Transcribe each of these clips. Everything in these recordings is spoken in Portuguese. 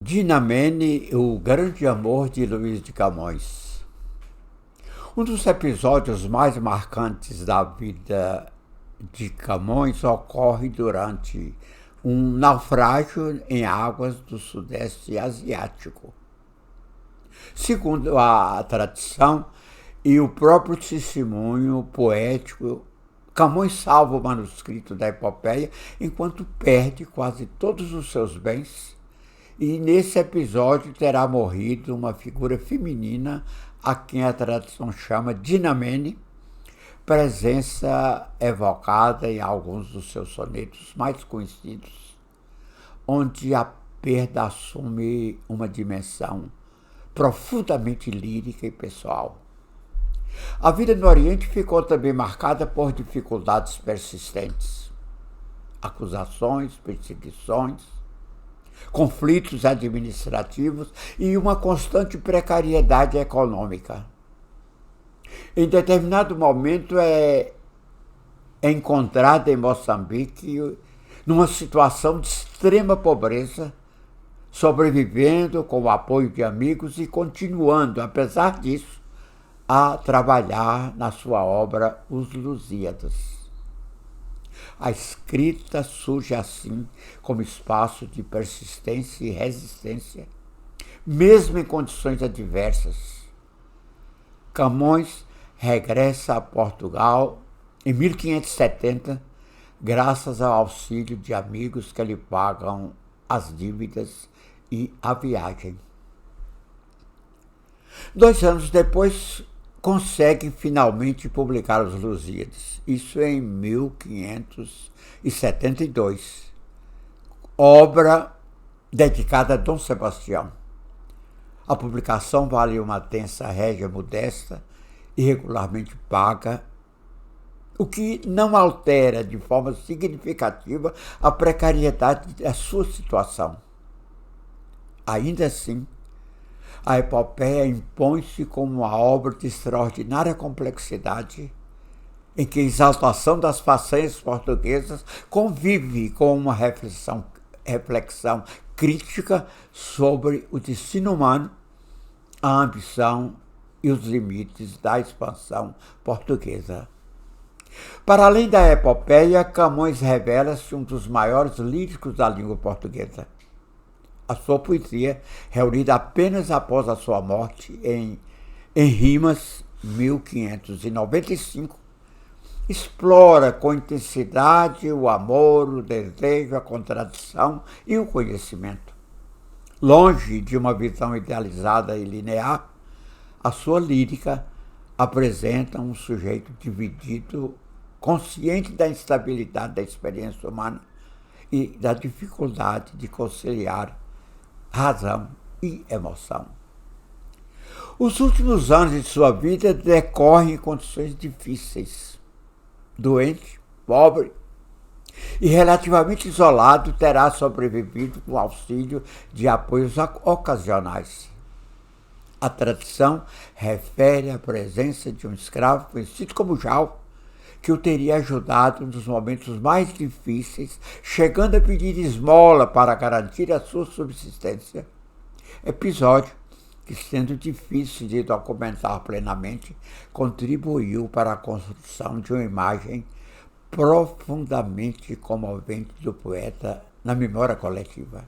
Dinamene, o grande amor de Luís de Camões. Um dos episódios mais marcantes da vida de Camões ocorre durante um naufrágio em águas do Sudeste Asiático. Segundo a tradição e o próprio testemunho poético, Camões salva o manuscrito da epopeia enquanto perde quase todos os seus bens, e nesse episódio terá morrido uma figura feminina a quem a tradição chama Dinamene, presença evocada em alguns dos seus sonetos mais conhecidos, onde a perda assume uma dimensão profundamente lírica e pessoal. A vida no Oriente ficou também marcada por dificuldades persistentes, acusações, perseguições, conflitos administrativos e uma constante precariedade econômica. Em determinado momento é encontrada em Moçambique numa situação de extrema pobreza, sobrevivendo com o apoio de amigos e continuando, apesar disso, a trabalhar na sua obra Os Lusíadas. A escrita surge assim como espaço de persistência e resistência, mesmo em condições adversas. Camões regressa a Portugal em 1570, graças ao auxílio de amigos que lhe pagam as dívidas e a viagem. 2 anos depois, consegue finalmente publicar Os Lusíadas, isso em 1572, obra dedicada a Dom Sebastião. A publicação vale uma tensa régia modesta, irregularmente paga, o que não altera de forma significativa a precariedade da sua situação. Ainda assim, a epopeia impõe-se como uma obra de extraordinária complexidade, em que a exaltação das façanhas portuguesas convive com uma reflexão crítica sobre o destino humano, a ambição e os limites da expansão portuguesa. Para além da epopeia, Camões revela-se um dos maiores líricos da língua portuguesa. A sua poesia, reunida apenas após a sua morte em Rimas, 1595, explora com intensidade o amor, o desejo, a contradição e o conhecimento. Longe de uma visão idealizada e linear, a sua lírica apresenta um sujeito dividido, consciente da instabilidade da experiência humana e da dificuldade de conciliar razão e emoção. Os últimos anos de sua vida decorrem em condições difíceis. Doente, pobre e relativamente isolado, terá sobrevivido com auxílio de apoios ocasionais. A tradição refere a presença de um escravo conhecido como Jau, que o teria ajudado nos momentos mais difíceis, chegando a pedir esmola para garantir a sua subsistência. Episódio que, sendo difícil de documentar plenamente, contribuiu para a construção de uma imagem profundamente comovente do poeta na memória coletiva.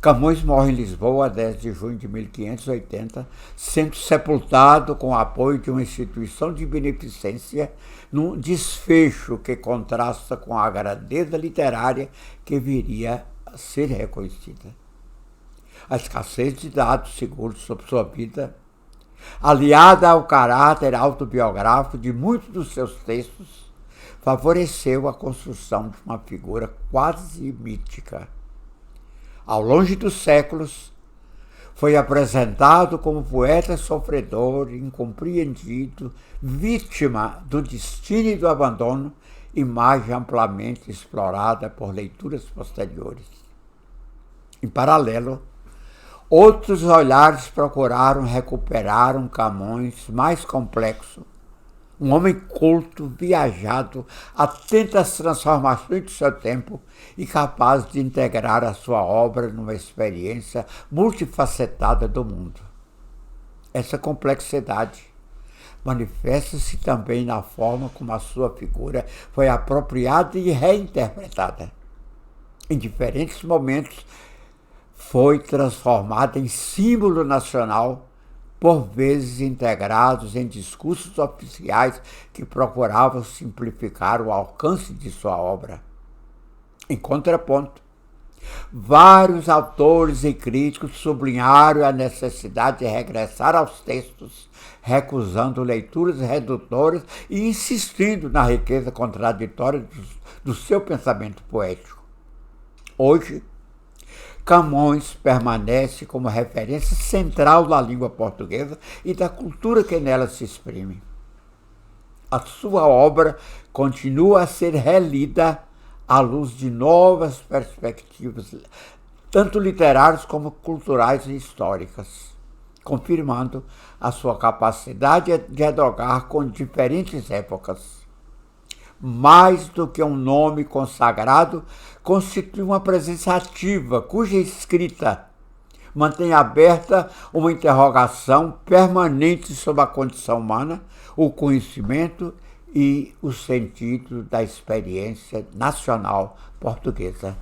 Camões morre em Lisboa a 10 de junho de 1580, sendo sepultado com o apoio de uma instituição de beneficência, num desfecho que contrasta com a grandeza literária que viria a ser reconhecida. A escassez de dados seguros sobre sua vida, aliada ao caráter autobiográfico de muitos dos seus textos, favoreceu a construção de uma figura quase mítica. Ao longo dos séculos, foi apresentado como poeta sofredor, incompreendido, vítima do destino e do abandono, imagem amplamente explorada por leituras posteriores. Em paralelo, outros olhares procuraram recuperar um Camões mais complexo, Um homem culto, viajado, atento às transformações do seu tempo e capaz de integrar a sua obra numa experiência multifacetada do mundo. Essa complexidade manifesta-se também na forma como a sua figura foi apropriada e reinterpretada. Em diferentes momentos, foi transformada em símbolo nacional, por vezes integrados em discursos oficiais que procuravam simplificar o alcance de sua obra. Em contraponto, vários autores e críticos sublinharam a necessidade de regressar aos textos, recusando leituras redutoras e insistindo na riqueza contraditória do seu pensamento poético. Hoje, Camões permanece como referência central da língua portuguesa e da cultura que nela se exprime. A sua obra continua a ser relida à luz de novas perspectivas, tanto literárias como culturais e históricas, confirmando a sua capacidade de dialogar com diferentes épocas. Mais do que um nome consagrado, constitui uma presença ativa, cuja escrita mantém aberta uma interrogação permanente sobre a condição humana, o conhecimento e o sentido da experiência nacional portuguesa.